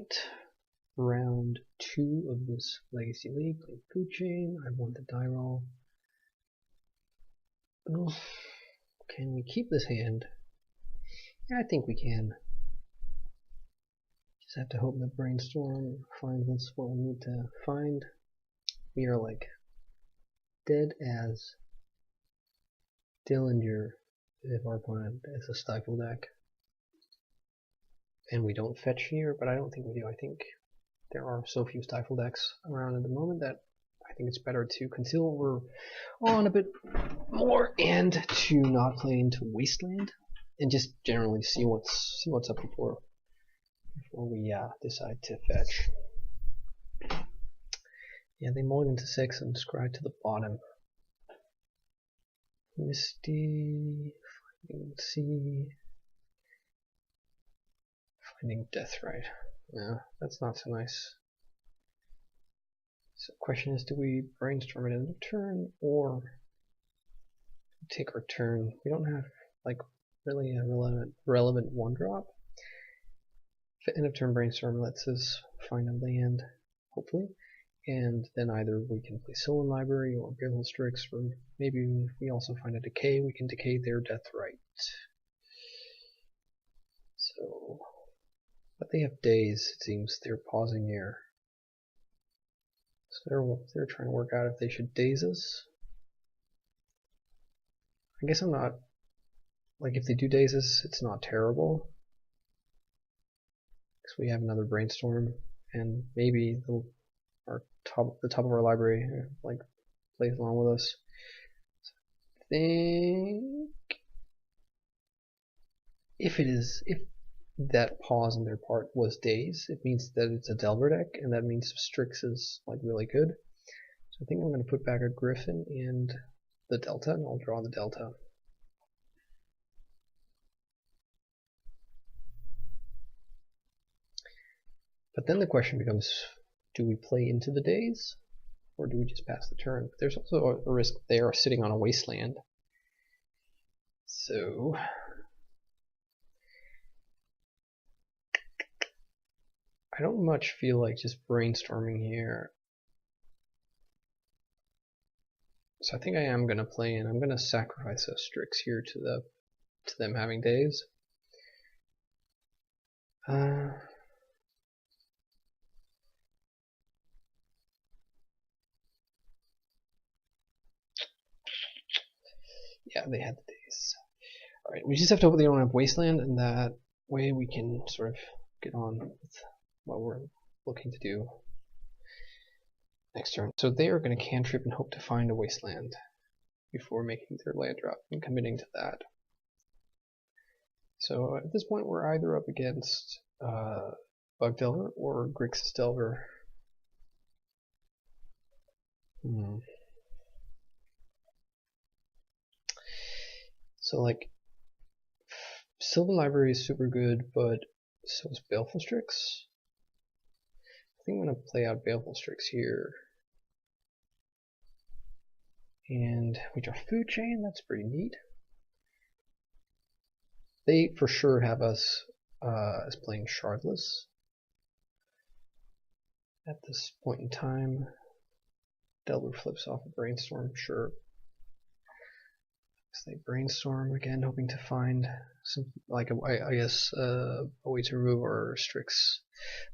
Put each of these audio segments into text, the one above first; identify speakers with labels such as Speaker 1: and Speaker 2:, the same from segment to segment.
Speaker 1: Alright, round 2 of this Legacy League. Play Food Chain. I want the die roll. Well, can we keep this hand? Yeah, I think we can. Just have to hope that Brainstorm finds us what we need to find. We are like dead as Dillinger if our opponent is a Stifle deck. And we don't fetch here, but I don't think we do. I think there are so few Stifle decks around at the moment that I think it's better to conceal what we're on a bit more and to not play into Wasteland and just generally see what's up before we decide to fetch. Yeah, they mulligan to 6 and scry to the bottom. Misty, Finding Sea, Finding Deathrite. Yeah, that's not so nice. So the question is, do we brainstorm at end of turn or take our turn? We don't have like really a relevant one drop. If end of turn brainstorm lets us find a land, hopefully, and then either we can play Sylvan Library or Baleful Strix, or maybe if we also find a decay, we can decay their Deathrite. So, but they have days, it seems. They're pausing here. So they're trying to work out if they should daze us. I guess I'm not, like if they do daze us, it's not terrible. Because we have another brainstorm, and maybe the top of our library like plays along with us. So I think if that pause on their part was daze, it means that it's a Delver deck, and that means Strix is like really good. So I think I'm going to put back a Griffin and the Delta, and I'll draw the Delta. But then the question becomes, do we play into the daze, or do we just pass the turn? But there's also a risk they are sitting on a wasteland. So I don't much feel like just brainstorming here. So I think I am going to play in. I'm going to sacrifice a Strix here to them having daze. Yeah, they had the daze. Alright, we just have to hope they don't have Wasteland, and that way we can sort of get on with what we're looking to do next turn. So they are going to cantrip and hope to find a Wasteland before making their land drop and committing to that. So at this point we're either up against Bug Delver or Grixis Delver. So like Sylvan Library is super good, but so is Baleful Strix. I think I'm going to play out Baleful Strix here. And we draw Food Chain, that's pretty neat. They for sure have us as playing Shardless at this point in time. Delver flips off a Brainstorm, sure. So they Brainstorm again, hoping to find some, like I guess a way to remove our Strix.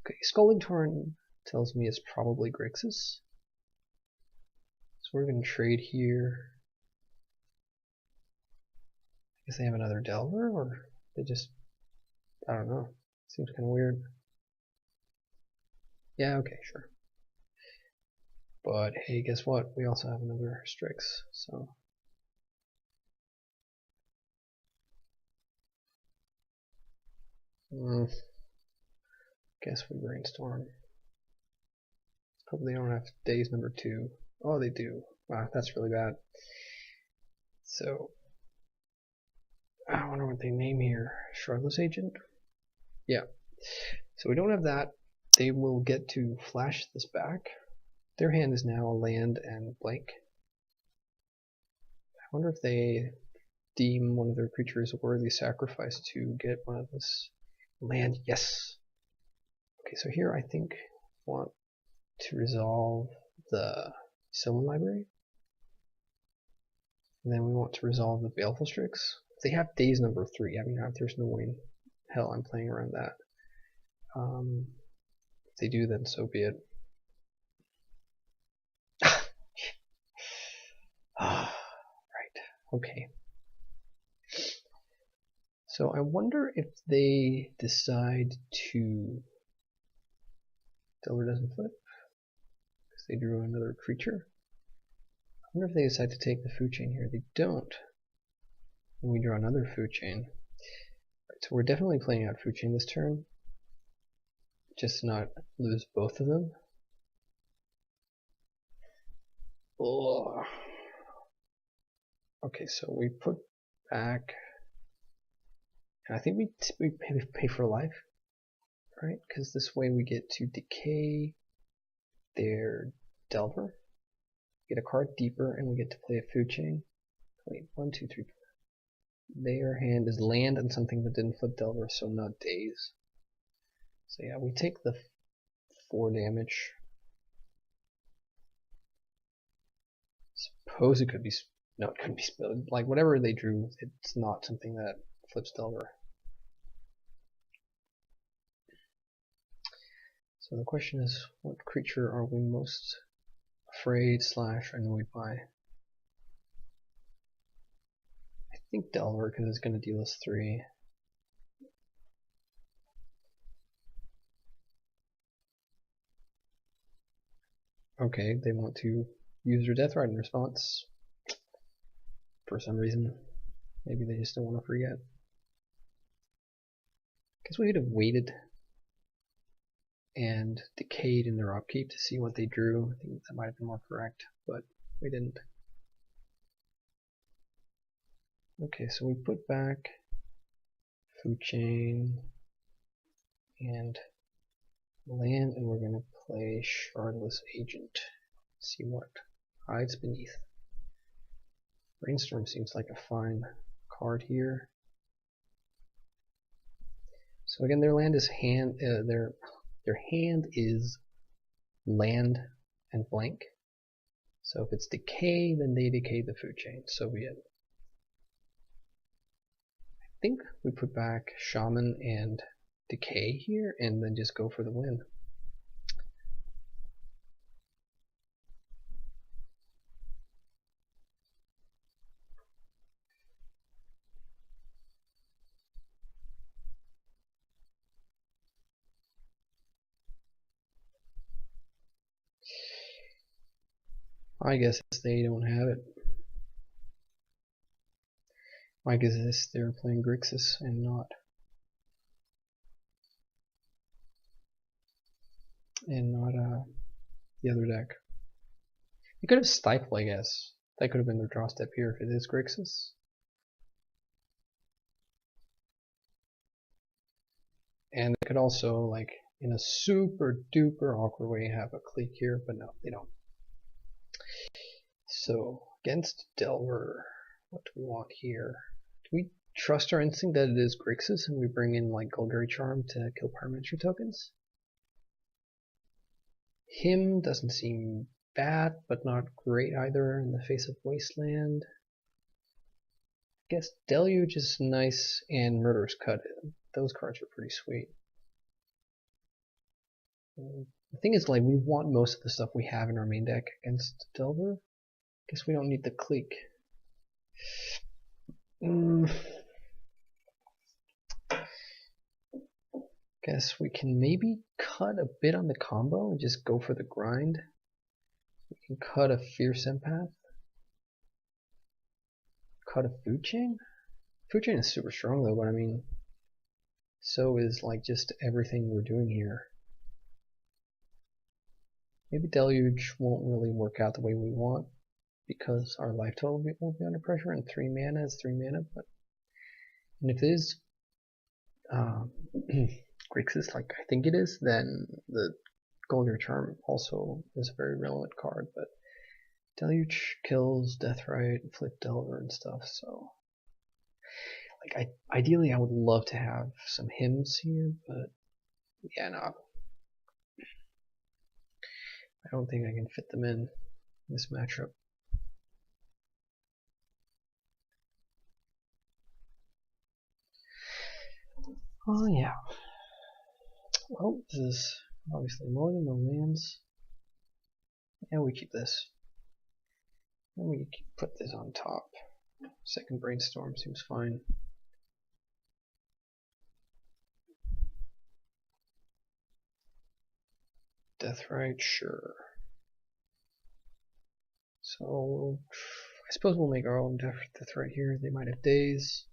Speaker 1: Okay, Scalding Torrent tells me it's probably Grixis. So we're going to trade here. I guess they have another Delver, or they just, I don't know. Seems kind of weird. Yeah, okay, sure. But hey, guess what? We also have another Strix, so. Guess we Brainstorm. Hope they don't have daze number 2. Oh, they do. Wow, that's really bad. So, I wonder what they name here. Shardless Agent? Yeah. So we don't have that. They will get to flash this back. Their hand is now a land and blank. I wonder if they deem one of their creatures a worthy sacrifice to get one of this land. Yes! Okay, so here I think I want to resolve the Sylvan Library. And then we want to resolve the Baleful Strix. They have days number 3. I mean, there's no way in hell I'm playing around that. If they do, then so be it. Right. Okay. So I wonder if they decide to... Delver doesn't flip, because they drew another creature. I wonder if they decide to take the food chain here. They don't. And we draw another food chain. Right, so we're definitely playing out food chain this turn. Just not lose both of them. Ugh. Okay, so we put back, and I think we pay for life, right? Because this way we get to decay their Delver, get a card deeper, and we get to play a food chain. Wait, 1, 2, 3, 4. Their hand is land and something that didn't flip Delver, so not days. So yeah, we take the 4 damage. Suppose it could be, no, it couldn't be spilled. Like whatever they drew, it's not something that flips Delver. So the question is, what creature are we most afraid / annoyed by? I think Delver, because it's going to deal us 3. Okay, they want to use their Death Ride in response. For some reason. Maybe they just don't want to forget. Guess we could have waited and decayed in their upkeep to see what they drew. I think that might have been more correct, but we didn't. Okay, so we put back food chain and land, and we're going to play Shardless Agent. Let's see what hides beneath. Brainstorm seems like a fine card here. So again, their land is their hand is land and blank. So if it's decay, then they decay the food chain. So be it. I think we put back Shaman and decay here, and then just go for the win. I guess they don't have it. My guess is they're playing Grixis and not the other deck. They could have Stifle, I guess. That could have been their draw step here if it is Grixis. And they could also, like, in a super duper awkward way, have a clique here, but no, they don't. So, against Delver, what do we want here? Do we trust our instinct that it is Grixis and we bring in, like, Golgari Charm to kill Parliamentary tokens? Him doesn't seem bad, but not great either in the face of Wasteland. I guess Deluge is nice and Murderous Cut. Those cards are pretty sweet. The thing is, like, we want most of the stuff we have in our main deck against Delver. Guess we don't need the clique. Guess we can maybe cut a bit on the combo and just go for the grind. We can cut a Fierce Empath. Cut a Food Chain? Food Chain is super strong though, but I mean, so is like just everything we're doing here. Maybe Deluge won't really work out the way we want because our life total will be under pressure, and 3 mana is 3 mana, but and if it is Grixis, like I think it is, then the Golgari Charm also is a very relevant card, but Deluge kills Deathrite, Flip Delver and stuff, so like ideally I would love to have some hymns here, but yeah, no. I don't think I can fit them in this matchup. Oh yeah. Well, this is obviously more than the lands. Yeah, we keep this. And we put this on top. Second brainstorm seems fine. Deathrite, sure. So I suppose we'll make our own Deathrite here. They might have days.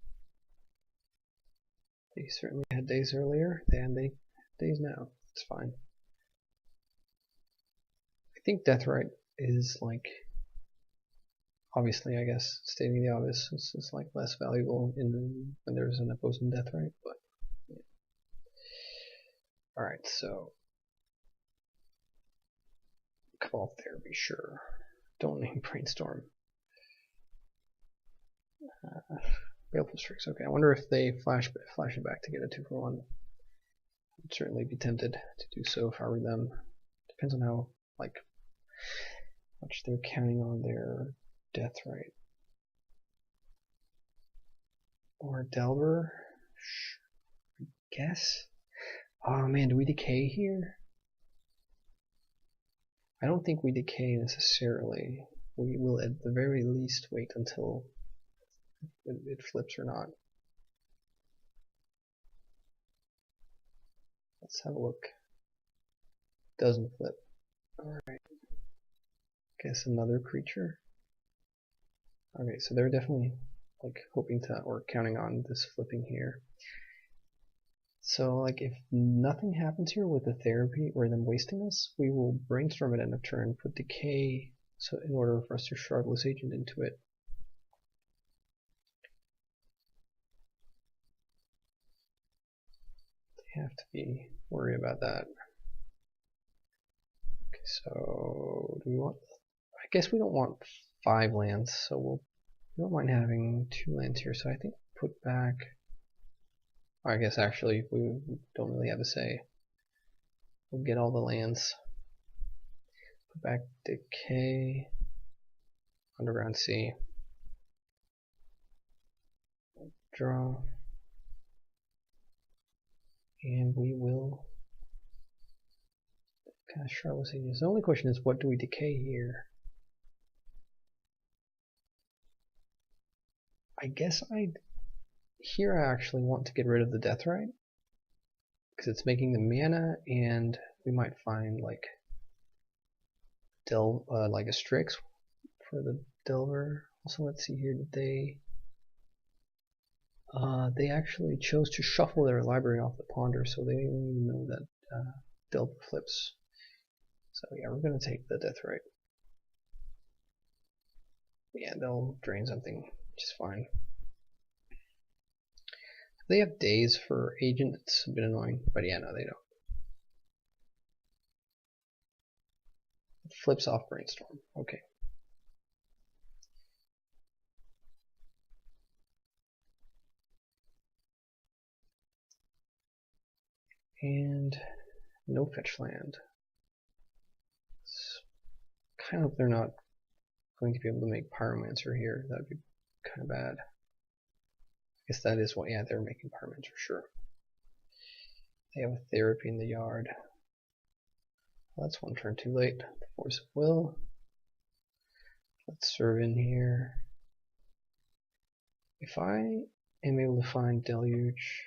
Speaker 1: They certainly had days earlier, and they have days now. It's fine. I think Deathrite is like, obviously, I guess, stating the obvious, it's like less valuable when there's an opposing Deathrite, but yeah. Alright, so Cabal Therapy, sure. Don't name Brainstorm. Baleful Strix, okay. I wonder if they flash it back to get a 2-for-1. I'd certainly be tempted to do so if I were them. Depends on how, like, much they're counting on their Deathrite. Or Delver? I guess? Oh man, do we decay here? I don't think we decay necessarily. We will at the very least wait until it flips or not. Let's have a look. Doesn't flip. Alright. Guess another creature. Okay, so they're definitely like hoping to or counting on this flipping here. So like if nothing happens here with the therapy or them wasting us, we will brainstorm at end of turn, put decay so in order for us to shardless agent into it. They have to be worried about that. Okay, so do we want, I guess we don't want 5 lands, so we don't mind having 2 lands here, so I think put back, I guess actually we don't really have a say. We'll get all the lands. Put back decay, underground sea, draw, and we will cast Shardless Agents. The only question is, what do we decay here? I guess here I actually want to get rid of the Deathrite because it's making the mana, and we might find like like a Strix for the Delver. Also, let's see here, did they actually chose to shuffle their library off the Ponder, so they didn't even know that Delver flips. So yeah, we're gonna take the Deathrite. Yeah, they'll drain something, which is fine. They have days for agent, it's a bit annoying, but yeah, no, they don't. It flips off brainstorm, okay. And no fetch land. Kind of they're not going to be able to make Pyromancer here. That would be kind of bad. I guess that is what, yeah, they're making Pyromancer, sure. They have a Therapy in the yard. Well, that's one turn too late. The Force of Will. Let's serve in here. If I am able to find Deluge,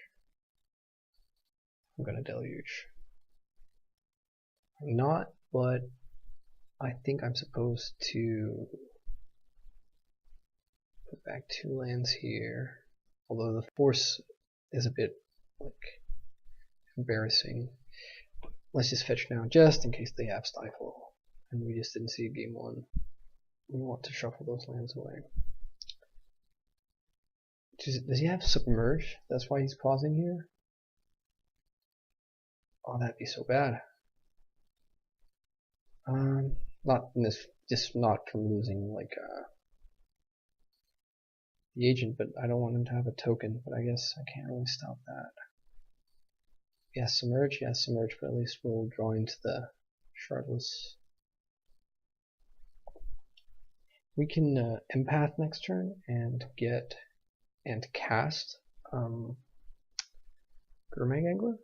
Speaker 1: I'm gonna Deluge. I'm not, but I think I'm supposed to put back 2 lands here. Although the Force is a bit like embarrassing. Let's just fetch now, just in case they have Stifle, and we just didn't see game 1. We want to shuffle those lands away. Does he have Submerge? That's why he's pausing here? Oh, that'd be so bad. Not in this, just not from losing like the agent, but I don't want him to have a token. But I guess I can't really stop that. Yes, submerge, but at least we'll draw into the Shardless we can empath next turn and cast Gurmag Angler,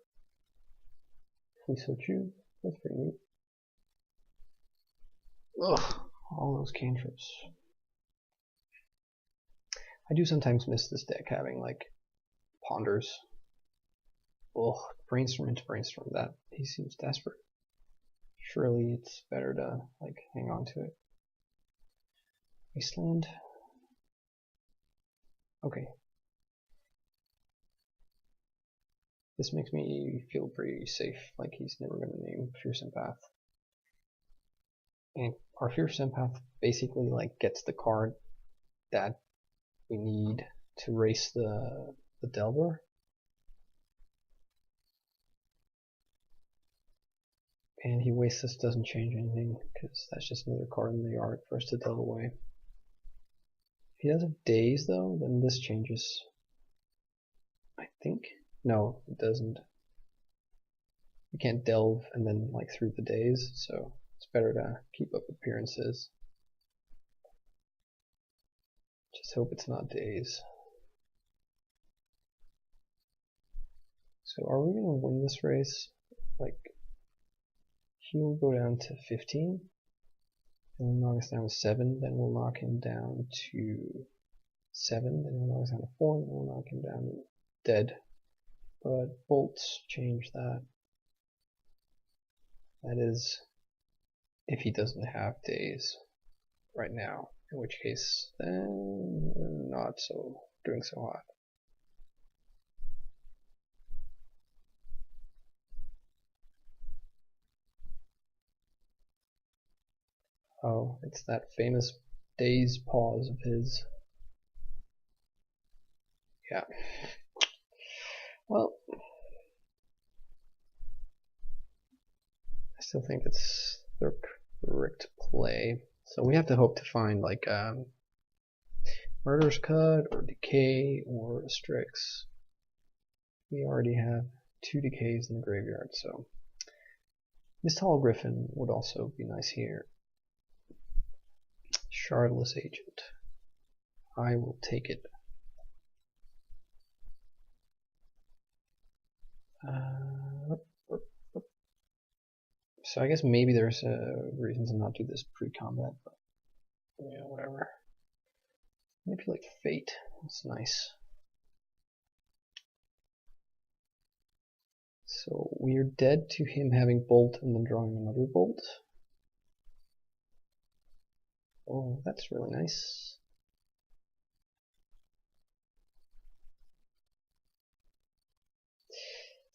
Speaker 1: if we so choose. That's pretty neat. Ugh, all those cantrips. I do sometimes miss this deck having like ponders. Ugh, brainstorm into brainstorm. That he seems desperate. Surely it's better to like hang on to it. Wasteland. Okay. This makes me feel pretty safe, like he's never going to name Fierce Empath. And our Fierce Empath basically like gets the card that we need to race the Delver. And he wastes this, doesn't change anything, because that's just another card in the yard for us to delve away. If he does have Daze though, then this changes. I think. No, it doesn't. We can't delve and then like through the Daze, so it's better to keep up appearances. Just hope it's not Daze. So are we gonna win this race? Like, he will go down to 15, and we'll knock us down to 7, then we'll knock him down to 7, then we'll knock us down to 4, then we'll knock him down dead. But bolts change that. That is, if he doesn't have Daze right now, in which case, then we're not doing so hot. Oh, it's that famous Daze pause of his. Yeah. Well, I still think it's the correct play. So we have to hope to find like Murder's Cut or Decay or a Strix. We already have 2 Decays in the graveyard, so this Tall Griffin would also be nice here. Shardless Agent. I will take it. So I guess maybe there's a reason to not do this pre-combat, but yeah, whatever. Manipulate Fate. That's nice. So we're dead to him having Bolt and then drawing another Bolt. Oh, that's really nice.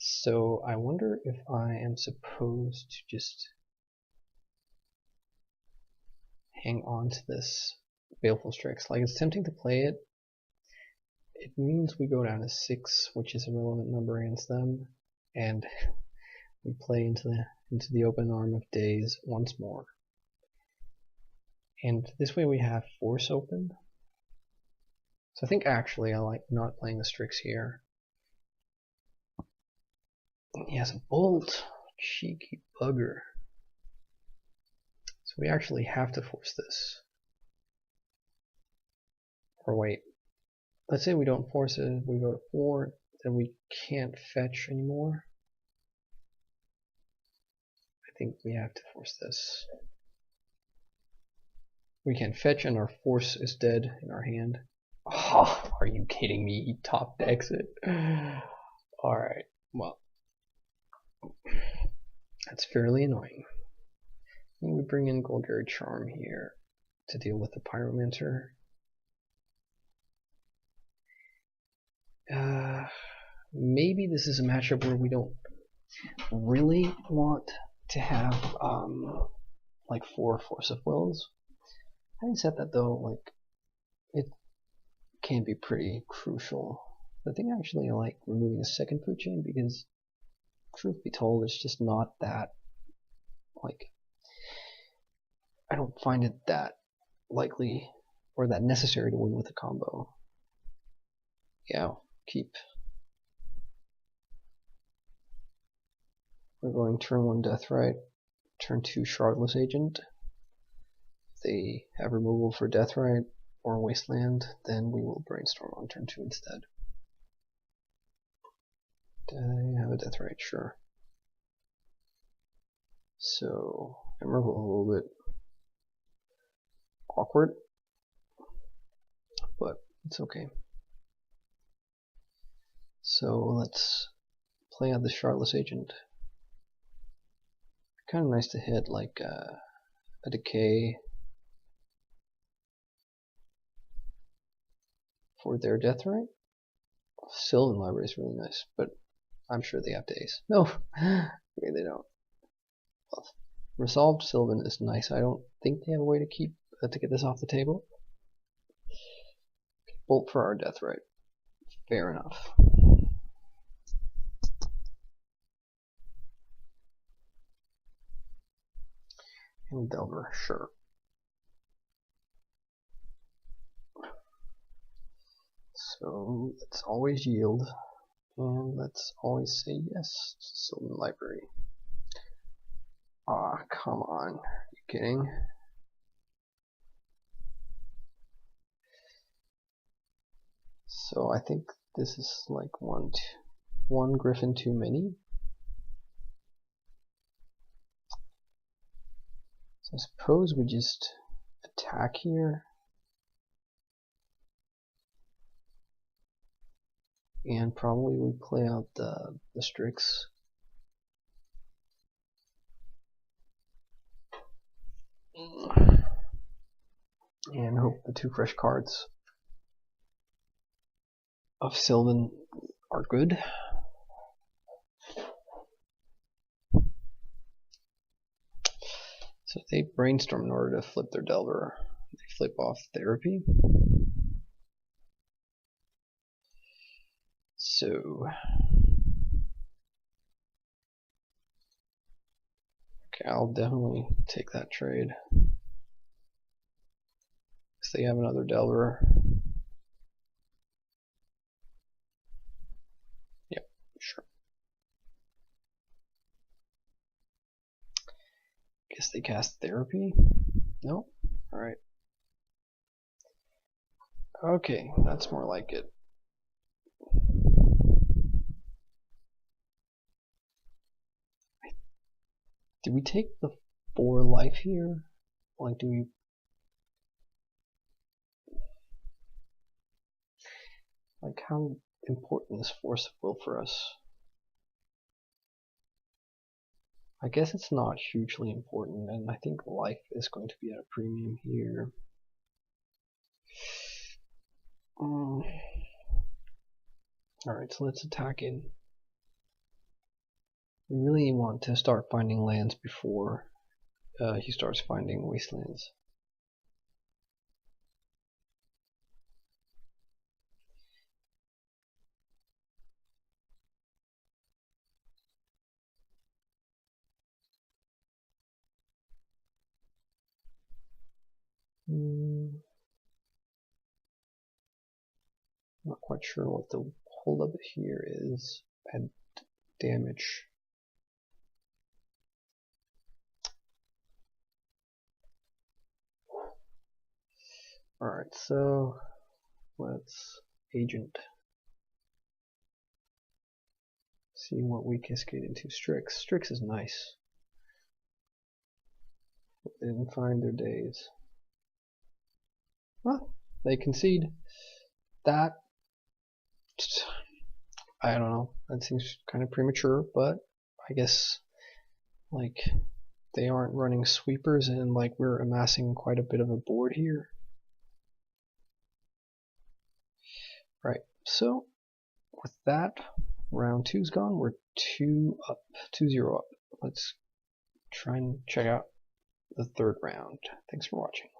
Speaker 1: So I wonder if I am supposed to just hang on to this Baleful Strix. Like, it's tempting to play it. It means we go down to 6, which is a relevant number against them, and we play into the open arm of Daze once more. And this way we have Force open. So I think actually I like not playing the Strix here. He has a Bolt. Cheeky bugger. So we actually have to force this. Or wait. Let's say we don't force it, we go to 4, then we can't fetch anymore. I think we have to force this. We can fetch and our force is dead in our hand. Oh, are you kidding me? He top decks it. Alright, well. That's fairly annoying. And we bring in Golgari Charm here to deal with the Pyromancer. Maybe this is a matchup where we don't really want to have like 4 Force of Wills. Having said that though, like, it can be pretty crucial. I think actually I like removing the second food chain because, truth be told, it's just not that, like, I don't find it that likely or that necessary to win with a combo. Yeah, keep. We're going turn 1 Deathrite, turn 2 Shardless Agent. they have removal for Deathrite or Wasteland, then we will brainstorm on turn 2 instead. Do I have a Deathrite? Sure. So, Emerald a little bit awkward, but it's okay. So let's play out the Shardless Agent. Kind of nice to hit like a Decay for their Deathrite. Sylvan Library is really nice, but I'm sure they have days. No, maybe they don't. Well, Resolved Sylvan is nice. I don't think they have a way to keep to get this off the table. Bolt for our Deathrite. Fair enough. And Delver, sure. So let's always yield, and let's always say yes to Sylvan Library. Ah, come on. Are you kidding? So I think this is like one Griffin too many. So I suppose we just attack here. And probably we play out the Strix. And hope the 2 fresh cards of Sylvan are good. So they brainstorm in order to flip their Delver. They flip off Therapy. So okay, I'll definitely take that trade. Because they have another Delver. Yep, sure. Guess they cast Therapy? No? Alright. Okay, that's more like it. Do we take the 4 life here? Like, do we... Like, how important is Force of Will for us? I guess it's not hugely important, and I think life is going to be at a premium here. Alright, so let's attack in. We really want to start finding lands before he starts finding wastelands. Not quite sure what the holdup here is. Add damage. Alright, so let's agent. See what we cascade into. Strix. Strix is nice. They didn't find their days. Well, they concede. That, I don't know. That seems kind of premature, but I guess like they aren't running sweepers and like we're amassing quite a bit of a board here. Right, so with that, round 2's gone. We're 2-0 up. Let's try and check out the 3rd round. Thanks for watching.